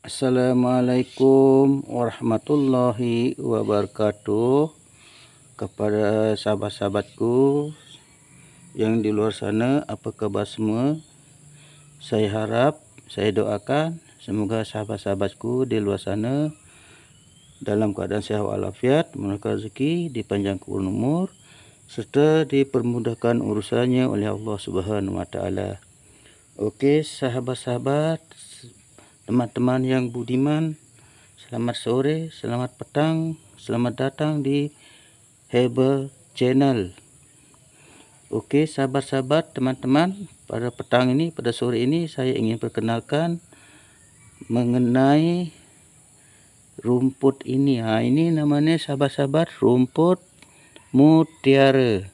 Assalamualaikum warahmatullahi wabarakatuh. Kepada sahabat-sahabatku yang di luar sana, apa kabar semua? Saya harap, saya doakan semoga sahabat-sahabatku di luar sana dalam keadaan sehat walafiat, memiliki rezeki, dipanjangkan umur, serta dipermudahkan urusannya oleh Allah Subhanahu wa taala. Okey, sahabat-sahabat, teman-teman yang budiman, selamat sore, selamat petang, selamat datang di Herbal Channel. Okey, sahabat-sahabat, teman-teman, pada petang ini, pada sore ini saya ingin perkenalkan mengenai rumput ini. Ini namanya sahabat-sahabat rumput mutiara.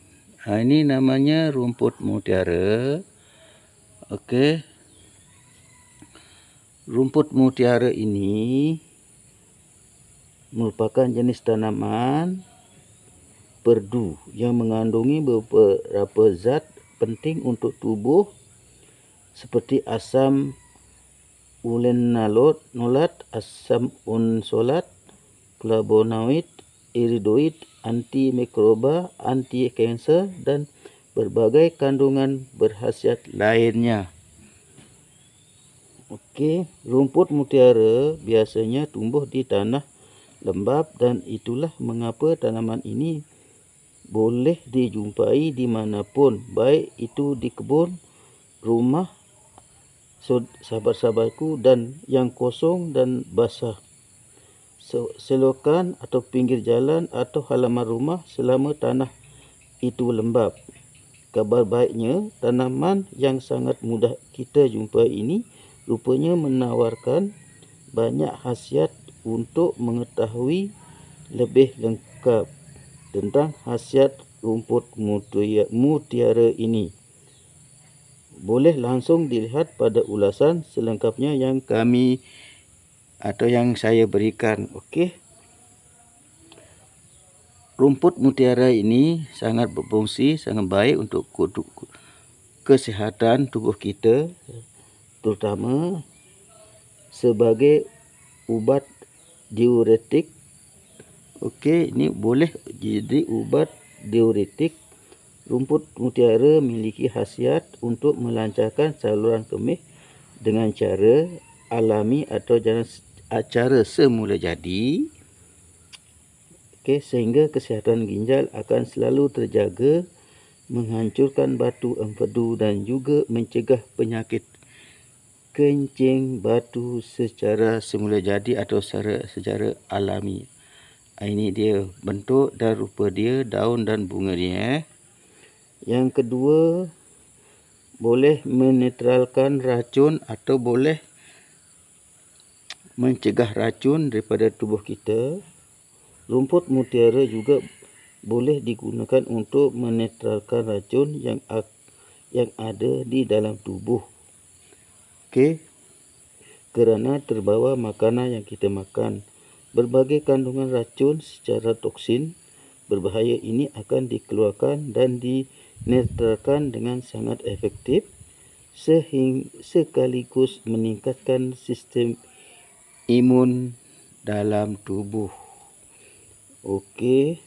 Ini namanya rumput mutiara. Okey. Rumput mutiara ini merupakan jenis tanaman perdu yang mengandungi beberapa zat penting untuk tubuh seperti asam ulenolat, asam unsolat, flavonoid, iridoid, antimikroba, anti kanser dan berbagai kandungan berkhasiat lainnya. Okey, rumput mutiara biasanya tumbuh di tanah lembap dan itulah mengapa tanaman ini boleh dijumpai di manapun, baik itu di kebun, rumah, sahabat-sahabatku, dan yang kosong dan basah, selokan atau pinggir jalan atau halaman rumah selama tanah itu lembap. Kabar baiknya, tanaman yang sangat mudah kita jumpai ini rupanya menawarkan banyak khasiat. Untuk mengetahui lebih lengkap tentang khasiat rumput mutiara ini, boleh langsung dilihat pada ulasan selengkapnya yang saya berikan. Okey. Rumput mutiara ini sangat berfungsi, sangat baik untuk kesihatan tubuh kita, terutama sebagai ubat diuretik. Okey, ini boleh jadi ubat diuretik. Rumput mutiara memiliki khasiat untuk melancarkan saluran kemih dengan cara alami atau cara semula jadi. Okey, sehingga kesihatan ginjal akan selalu terjaga, menghancurkan batu empedu dan juga mencegah penyakit kencing batu secara semula jadi atau secara alami. Ini dia bentuk dan rupa dia, daun dan bunga dia. Yang kedua, boleh menetralkan racun atau boleh mencegah racun daripada tubuh kita. Rumput mutiara juga boleh digunakan untuk menetralkan racun yang ada di dalam tubuh. Okey, kerana terbawa makanan yang kita makan, berbagai kandungan racun secara toksin berbahaya ini akan dikeluarkan dan dinetralkan dengan sangat efektif, sekaligus meningkatkan sistem imun dalam tubuh. Okey,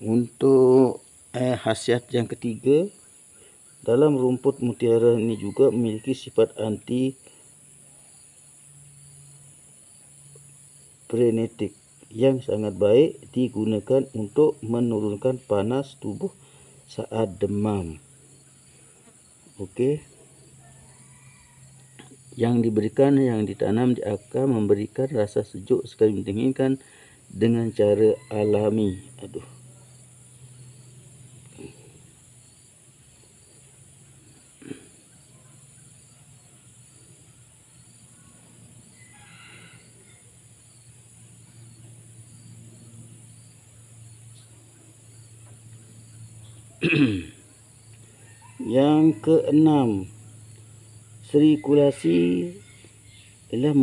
untuk khasiat yang ketiga, dalam rumput mutiara ini juga memiliki sifat anti-frenetik yang sangat baik digunakan untuk menurunkan panas tubuh saat demam. Okey, yang ditanam akan memberikan rasa sejuk sekali mendinginkan dengan cara alami. Yang keenam, sirkulasi ialah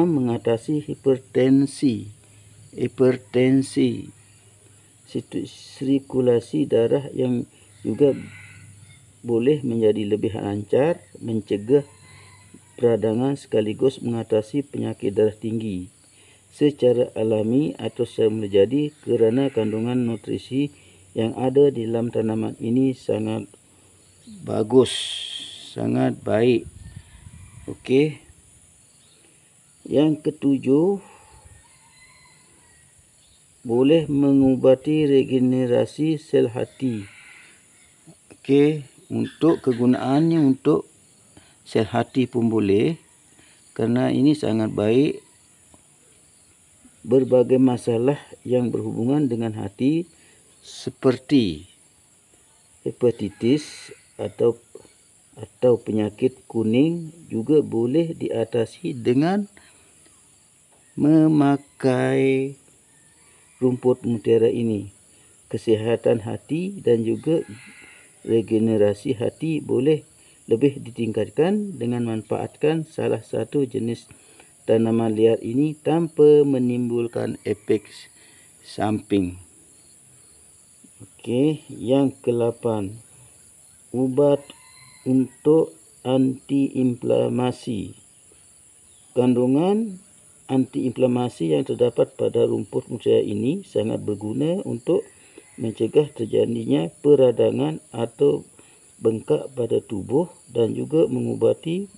mengatasi hipertensi. Sirkulasi darah yang juga boleh menjadi lebih lancar, mencegah peradangan sekaligus mengatasi penyakit darah tinggi secara alami atau secara menjadi kerana kandungan nutrisi yang ada di dalam tanaman ini sangat bagus, sangat baik. Okey. Yang ketujuh, boleh mengubati regenerasi sel hati. Okey, untuk kegunaannya untuk sel hati pun boleh, kerana ini sangat baik. Berbagai masalah yang berhubungan dengan hati seperti hepatitis atau penyakit kuning juga boleh diatasi dengan memakai rumput mutiara ini. Kesihatan hati dan juga regenerasi hati boleh lebih ditingkatkan dengan manfaatkan salah satu jenis tanaman liar ini tanpa menimbulkan efek samping. Okey, yang ke-8, ubat untuk antiinflamasi. Kandungan antiinflamasi yang terdapat pada rumput mutiara ini sangat berguna untuk mencegah terjadinya peradangan atau bengkak pada tubuh dan juga mengubati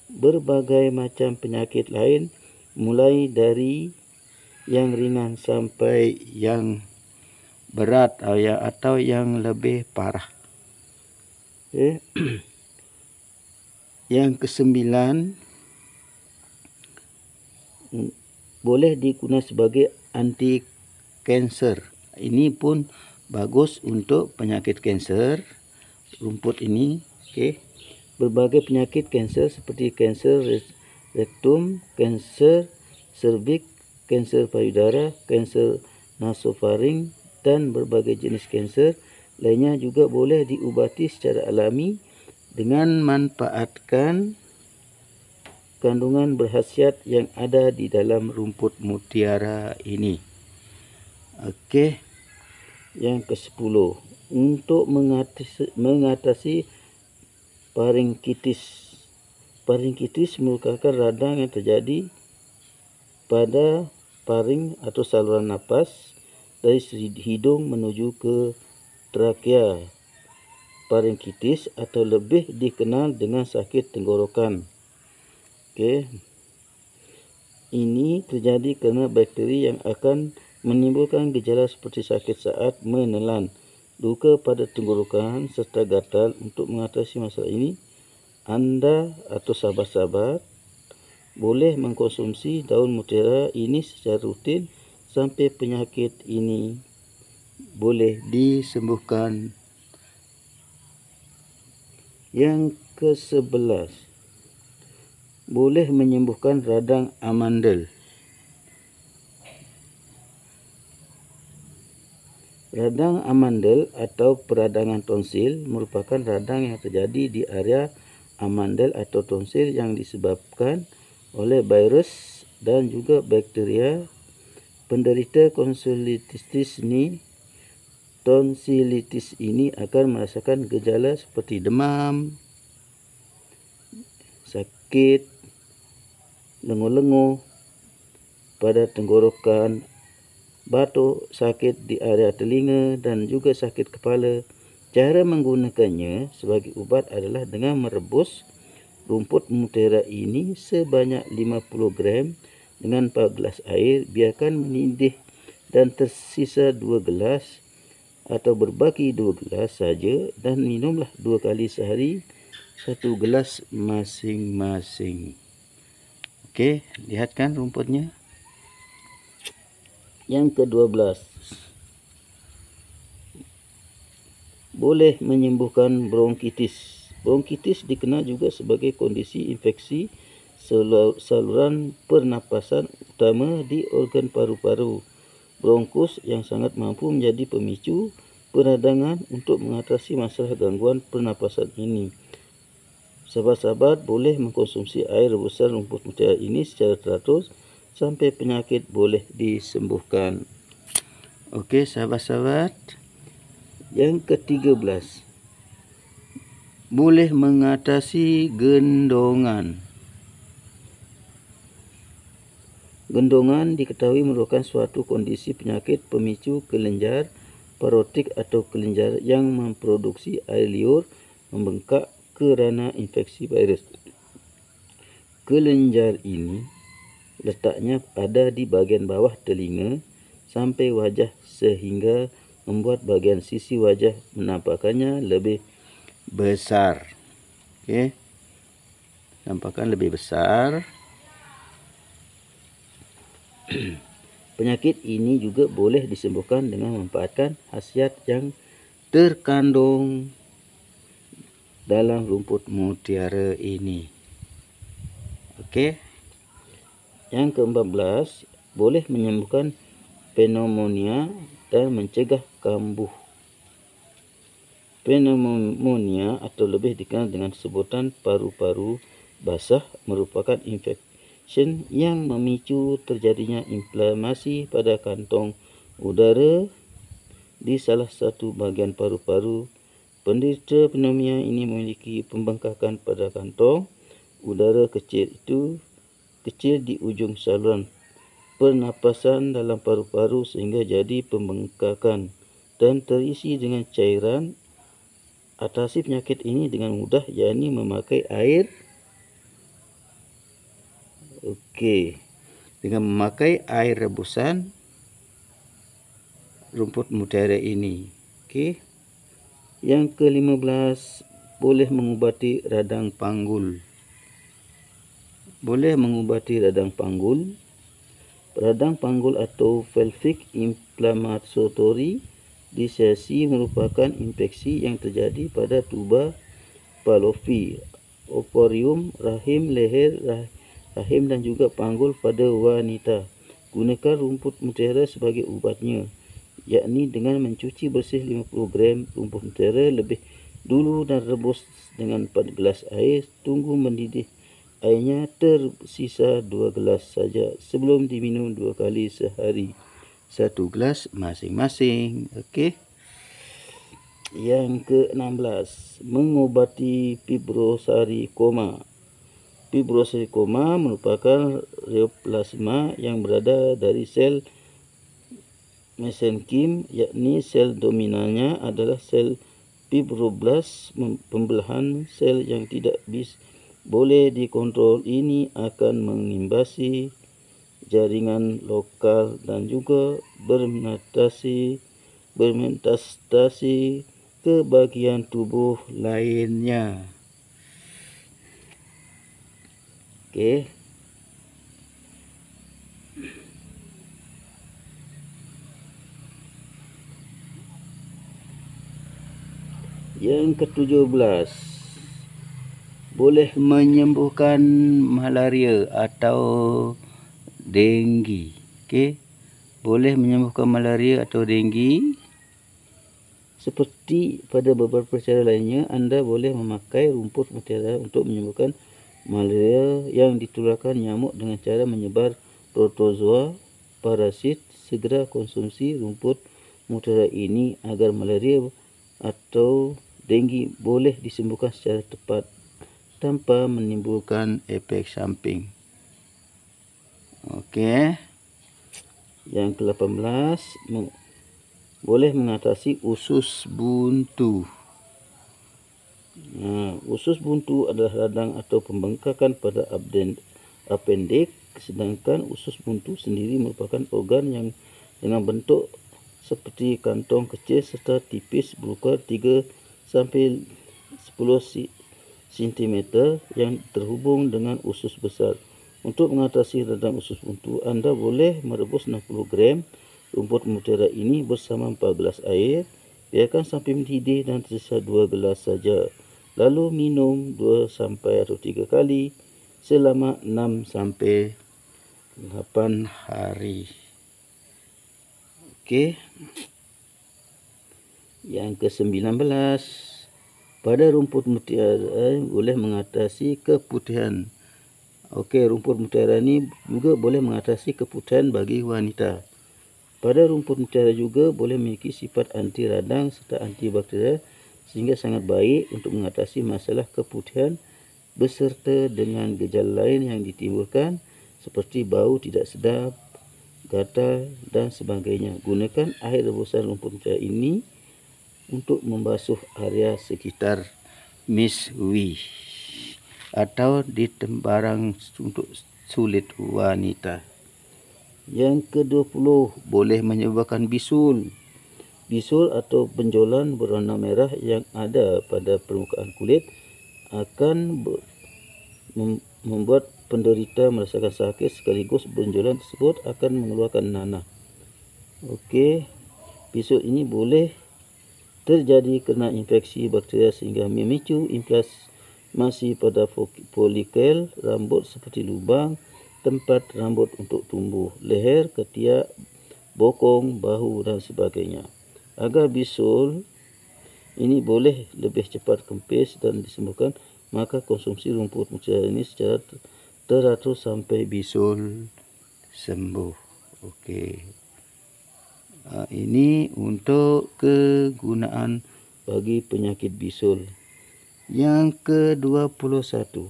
berbagai macam penyakit lain mulai dari yang ringan sampai yang berat atau yang lebih parah. Okay. Yang ke-9, boleh digunakan sebagai anti kanser. Ini pun bagus untuk penyakit kanser. Rumput ini, okey. Berbagai penyakit kanser seperti kanser rektum, kanser serviks, kanser payudara, kanser nasofaring dan berbagai jenis kanser lainnya juga boleh diubati secara alami dengan manfaatkan kandungan berkhasiat yang ada di dalam rumput mutiara ini. Okey. Yang ke-10, untuk mengatasi faringitis. Faringitis merupakan radang yang terjadi pada faring atau saluran nafas dari hidung menuju ke trakea. Faringitis atau lebih dikenal dengan sakit tenggorokan. Okey. Ini terjadi kerana bakteri yang akan menimbulkan gejala seperti sakit saat menelan, luka pada tenggorokan serta gatal. Untuk mengatasi masalah ini, anda atau sahabat-sahabat boleh mengkonsumsi daun mutiara ini secara rutin sampai penyakit ini boleh disembuhkan. Yang ke-11, boleh menyembuhkan radang amandel. Radang amandel atau peradangan tonsil merupakan radang yang terjadi di area amandel atau tonsil yang disebabkan oleh virus dan juga bakteria. Penderita tonsilitis ini akan merasakan gejala seperti demam, sakit lenguh-lenguh pada tenggorokan, batuk, sakit di area telinga dan juga sakit kepala. Cara menggunakannya sebagai ubat adalah dengan merebus rumput mutiara ini sebanyak 50 gram dengan 4 gelas air. Biarkan mendidih dan tersisa 2 gelas atau berbaki 2 gelas saja dan minumlah 2 kali sehari, 1 gelas masing-masing. Okey, lihatkan rumputnya. Yang ke-12, boleh menyembuhkan bronkitis. Bronkitis dikenal juga sebagai kondisi infeksi saluran pernafasan utama di organ paru-paru. Bronkus yang sangat mampu menjadi pemicu peradangan. Untuk mengatasi masalah gangguan pernafasan ini, sahabat-sahabat boleh mengkonsumsi air rebusan rumput mutiara ini secara teratur sampai penyakit boleh disembuhkan. Okey, sahabat-sahabat. Yang ke-13, boleh mengatasi gendongan. Gendongan diketahui merupakan suatu kondisi penyakit pemicu kelenjar parotik atau kelenjar yang memproduksi air liur membengkak kerana infeksi virus. Kelenjar ini letaknya ada di bahagian bawah telinga sampai wajah sehingga membuat bahagian sisi wajah menampakkannya lebih besar. Okey. Nampakkan lebih besar. Penyakit ini juga boleh disembuhkan dengan memanfaatkan khasiat yang terkandung dalam rumput mutiara ini. Okey. Yang ke-14, boleh menyembuhkan pneumonia dan mencegah kambuh. Pneumonia atau lebih dikenal dengan sebutan paru-paru basah merupakan infeksi yang memicu terjadinya inflamasi pada kantong udara di salah satu bahagian paru-paru. Penderita pneumonia ini memiliki pembengkakan pada kantong udara kecil di ujung saluran pernafasan dalam paru-paru sehingga jadi pembengkakan dan terisi dengan cairan. Atasi penyakit ini dengan mudah, yakni memakai air. Dengan memakai air rebusan rumput mutiara ini. Yang ke-15, boleh mengubati radang panggul. Radang panggul atau pelvic inflammatory disease merupakan infeksi yang terjadi pada tuba Fallopi, ovarium, rahim, leher, rahim dan juga panggul pada wanita. Gunakan rumput mutiara sebagai ubatnya, yakni dengan mencuci bersih 50 gram rumput mutiara lebih dulu dan rebus dengan 4 gelas air. Tunggu mendidih airnya, tersisa 2 gelas saja sebelum diminum 2 kali sehari, 1 gelas masing-masing. Okey. Yang ke-16, mengobati fibrosarkoma. Fibrosarkoma merupakan neoplasma yang berada dari sel mesenkim, yakni sel dominannya adalah sel fibroblast. Pembelahan sel yang tidak boleh dikontrol ini akan mengimbasi jaringan lokal dan juga bermetastasi ke bahagian tubuh lainnya. Okey. Yang ke-17, boleh menyembuhkan malaria atau denggi. Okey. Boleh menyembuhkan malaria atau denggi. Seperti pada beberapa cara lainnya, anda boleh memakai rumput mutiara untuk menyembuhkan malaria yang ditularkan nyamuk dengan cara menyebar protozoa parasit. Segera konsumsi rumput mutiara ini agar malaria atau denggi boleh disembuhkan secara tepat tanpa menimbulkan efek samping. Okey. Yang ke-18, boleh mengatasi usus buntu. Usus buntu adalah radang atau pembengkakan pada appendix, sedangkan usus buntu sendiri merupakan organ yang dengan bentuk seperti kantong kecil serta tipis berukuran 3 sampai 10 cm yang terhubung dengan usus besar. Untuk mengatasi radang usus buntu, anda boleh merebus 60 gram rumput mutiara ini bersama 4 gelas air. Biarkan sampai mendidih dan tersisa 2 gelas saja. Lalu minum 2 sampai atau 3 kali selama 6 sampai 8 hari. Okey. Yang ke-19, pada rumput mutiara boleh mengatasi keputihan. Okey, rumput mutiara ini juga boleh mengatasi keputihan bagi wanita. Pada rumput mutiara juga boleh memiliki sifat anti radang serta antibakterial sehingga sangat baik untuk mengatasi masalah keputihan beserta dengan gejala lain yang ditimbulkan seperti bau tidak sedap, gatal, dan sebagainya. Gunakan air rebusan rumput mutiara ini untuk membasuh area sekitar miswi atau di tembarang untuk sulit wanita. Yang ke-20, boleh menyebabkan bisul. Bisul atau benjolan berwarna merah yang ada pada permukaan kulit akan membuat penderita merasakan sakit, sekaligus benjolan tersebut akan mengeluarkan nanah. Okey, bisul ini boleh terjadi kerana infeksi bakteria sehingga memicu inflamasi pada folikel rambut seperti lubang tempat rambut untuk tumbuh, leher, ketiak, bokong, bahu dan sebagainya. Agar bisul ini boleh lebih cepat kempis dan disembuhkan, maka konsumsi rumput mutiara ini secara teratur sampai bisul sembuh. Okey. Ini untuk kegunaan bagi penyakit bisul. Yang ke-21,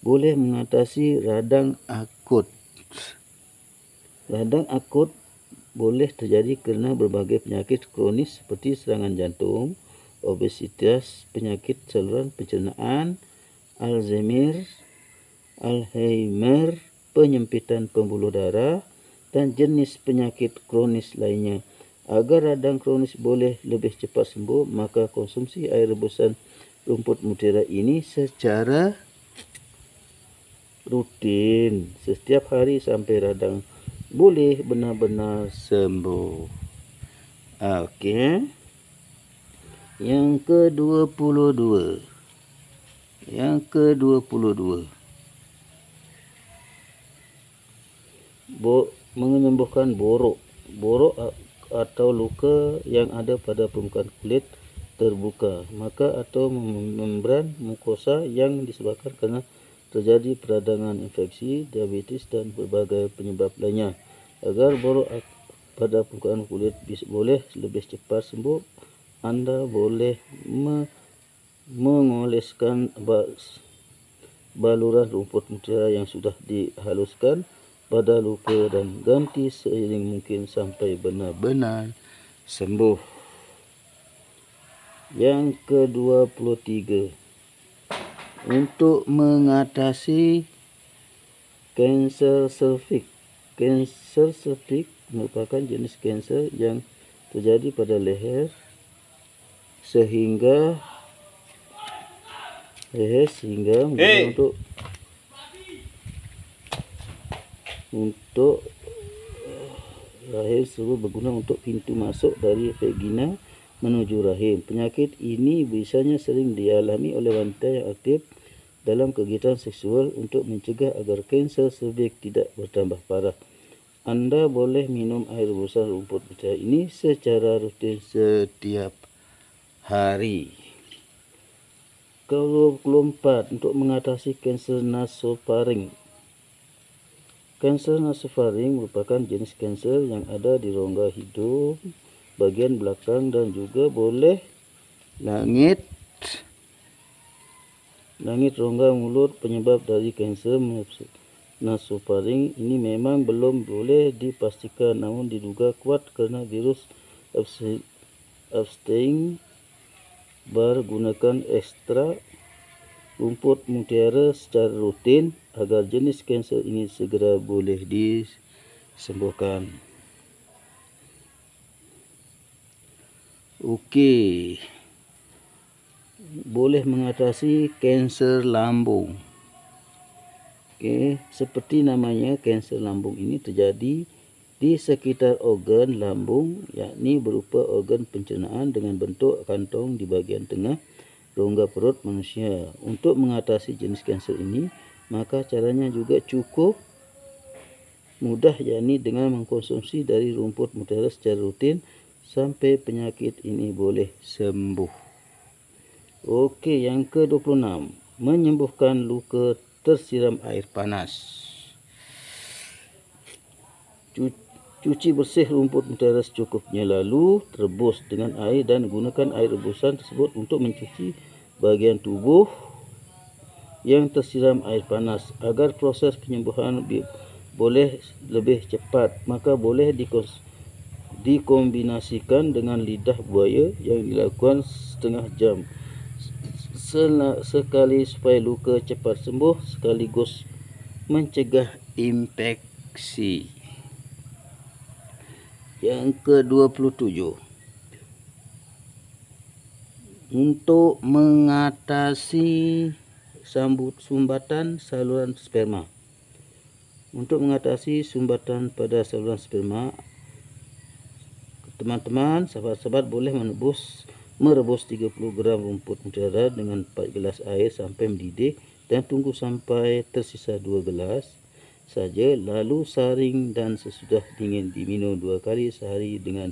boleh mengatasi radang akut. Radang akut boleh terjadi kerana berbagai penyakit kronis seperti serangan jantung, obesitas, penyakit saluran pencernaan, Alzheimer, penyempitan pembuluh darah, dan jenis penyakit kronis lainnya. Agar radang kronis boleh lebih cepat sembuh, maka konsumsi air rebusan rumput mutiara ini secara rutin setiap hari sampai radang boleh benar-benar sembuh. Okey. Yang ke-22. Menyembuhkan borok. Borok atau luka yang ada pada permukaan kulit terbuka, maka atau membran mukosa yang disebabkan kerana terjadi peradangan, infeksi, diabetes dan berbagai penyebab lainnya. Agar borok pada permukaan kulit boleh lebih cepat sembuh, anda boleh mengoleskan baluran rumput mutiara yang sudah dihaluskan pada luka dan ganti seiring mungkin sampai benar-benar sembuh. Yang ke-23, untuk mengatasi kanser serviks. Kanser serviks merupakan jenis kanser yang terjadi pada leher sehingga untuk rahim tersebut berguna untuk pintu masuk dari vagina menuju rahim. Penyakit ini biasanya sering dialami oleh wanita yang aktif dalam kegiatan seksual. Untuk mencegah agar kanser serviks tidak bertambah parah, anda boleh minum air rebusan rumput mutiara ini secara rutin setiap hari. Ke-24, untuk mengatasi kanser nasofaring. Kanser nasofaring merupakan jenis kanser yang ada di rongga hidung bagian belakang dan juga boleh langit rongga mulut. Penyebab dari kanser nasofaring ini memang belum boleh dipastikan, namun diduga kuat kerana virus Epstein-Barr. Gunakan ekstrak rumput mutiara secara rutin agar jenis kanser ini segera boleh disembuhkan. Okey. Boleh mengatasi kanser lambung. Okey, seperti namanya, kanser lambung ini terjadi di sekitar organ lambung, yakni berupa organ pencernaan dengan bentuk kantong di bahagian tengah rongga perut manusia. Untuk mengatasi jenis kanser ini, maka caranya juga cukup mudah, yakni dengan mengkonsumsi dari rumput mutiara secara rutin sampai penyakit ini boleh sembuh. Okey, yang ke-26, menyembuhkan luka tersiram air panas. Cuci bersih rumput mutiara secukupnya, lalu rebus dengan air dan gunakan air rebusan tersebut untuk mencuci bahagian tubuh yang tersiram air panas. Agar proses penyembuhan boleh lebih cepat, maka boleh dikombinasikan dengan lidah buaya yang dilakukan setengah jam sekali supaya luka cepat sembuh sekaligus mencegah infeksi. Yang ke-27, untuk mengatasi sumbatan saluran sperma. Untuk mengatasi sumbatan pada saluran sperma, teman-teman, sahabat-sahabat boleh merebus 30 gram rumput mutiara dengan 4 gelas air sampai mendidih dan tunggu sampai tersisa 2 gelas saja, lalu saring dan sesudah dingin diminum 2 kali sehari dengan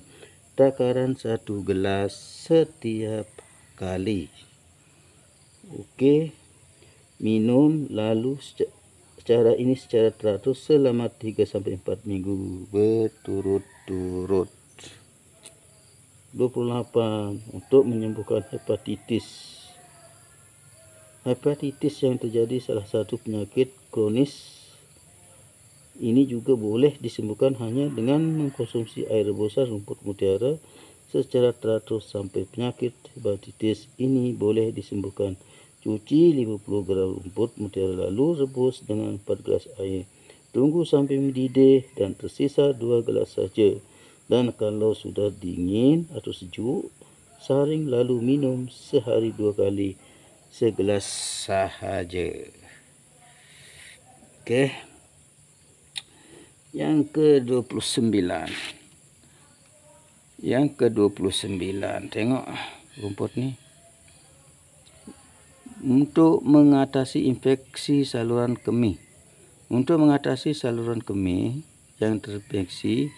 takaran 1 gelas setiap kali. Okey, minum lalu secara teratur selama 3-4 minggu berturut-turut. 28. Untuk menyembuhkan hepatitis. Hepatitis yang terjadi salah satu penyakit kronis ini juga boleh disembuhkan hanya dengan mengkonsumsi air rebusan rumput mutiara secara teratur sampai penyakit hepatitis ini boleh disembuhkan. Cuci 50 gram rumput mutiara lalu rebus dengan 4 gelas air. Tunggu sampai mendidih dan tersisa 2 gelas saja. Dan kalau sudah dingin atau sejuk, saring lalu minum sehari 2 kali segelas sahaja. Okey. Yang ke-29. Tengok rumput ni. Untuk mengatasi infeksi saluran kemih. Untuk mengatasi saluran kemih yang terinfeksi,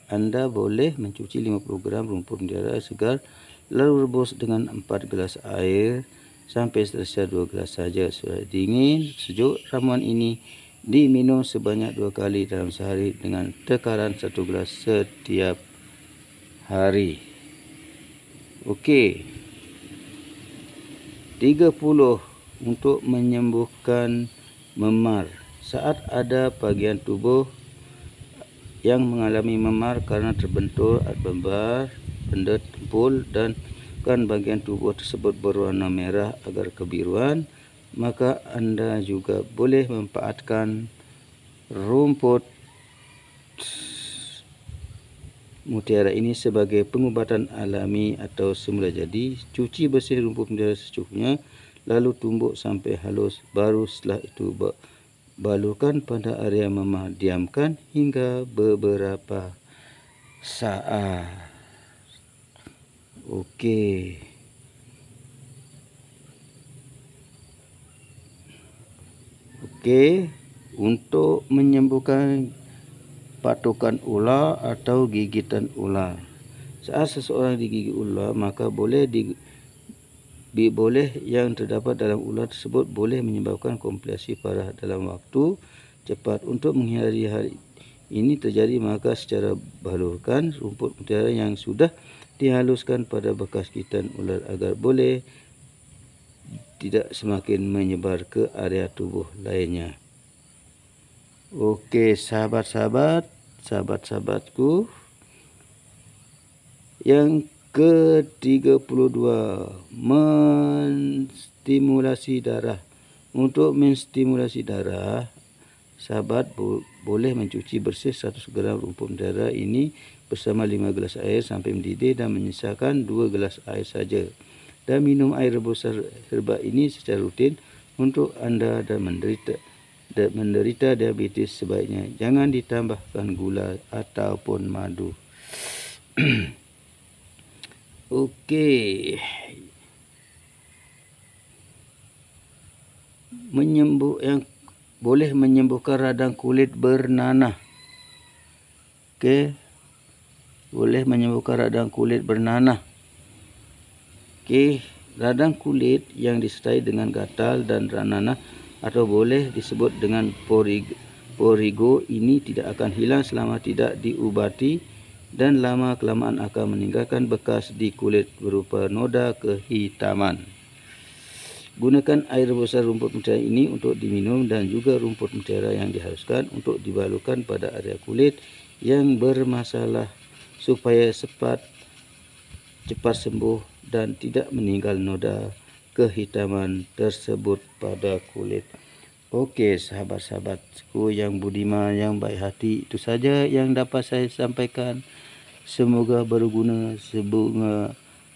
anda boleh mencuci 50 gram rumput mutiara segar lalu rebus dengan 4 gelas air sampai tersisa 2 gelas saja. Sudah dingin, sejuk, ramuan ini diminum sebanyak 2 kali dalam sehari dengan takaran 1 gelas setiap hari. Okey. 30. Untuk menyembuhkan memar. Saat ada bahagian tubuh yang mengalami memar kerana terbentur benda tumpul dan bahagian tubuh tersebut berwarna merah agar kebiruan, maka anda juga boleh memanfaatkan rumput mutiara ini sebagai pengubatan alami atau semula jadi. Cuci bersih rumput mutiara secukupnya lalu tumbuk sampai halus, baru setelah itu balurkan pada area memar, diamkan hingga beberapa saat. Okey. Untuk menyembuhkan patukan ular atau gigitan ular. Saat seseorang digigit ular, maka boleh yang terdapat dalam ular tersebut boleh menyebabkan komplikasi parah dalam waktu cepat. Untuk menghindari hal ini terjadi, maka secara balurkan rumput mutiara yang sudah dihaluskan pada bekas gigitan ular agar boleh tidak semakin menyebar ke area tubuh lainnya. Okey, sahabat-sahabatku. Yang ke-32, menstimulasi darah. Untuk menstimulasi darah, sahabat boleh mencuci bersih 100 gram rumput mutiara ini bersama 5 gelas air sampai mendidih dan menyisakan 2 gelas air saja. Dan minum air rebusan herba ini secara rutin. Untuk anda dan menderita diabetes, sebaiknya jangan ditambahkan gula ataupun madu. Okey. Yang boleh menyembuhkan radang kulit bernanah. Okey. Boleh menyembuhkan radang kulit bernanah. Okey, radang kulit yang disertai dengan gatal dan nanah atau boleh disebut dengan porigo ini tidak akan hilang selama tidak diubati dan lama kelamaan akan meninggalkan bekas di kulit berupa noda kehitaman. Gunakan air rebusan rumput mutiara ini untuk diminum dan juga rumput mutiara yang dihaluskan untuk dibalurkan pada area kulit yang bermasalah supaya cepat sembuh dan tidak meninggal noda kehitaman tersebut pada kulit. Okey, sahabat-sahabatku yang budiman, yang baik hati, itu saja yang dapat saya sampaikan. Semoga berguna,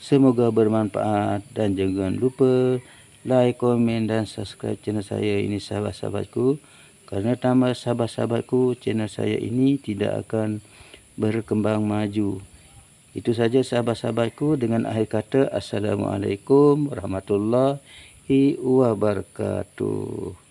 semoga bermanfaat, dan jangan lupa like, komen dan subscribe channel saya ini, sahabat-sahabatku. Karena tanpa sahabat-sahabatku, channel saya ini tidak akan berkembang maju. Itu saja sahabat-sahabatku, dengan akhir kata Assalamualaikum warahmatullahi wabarakatuh.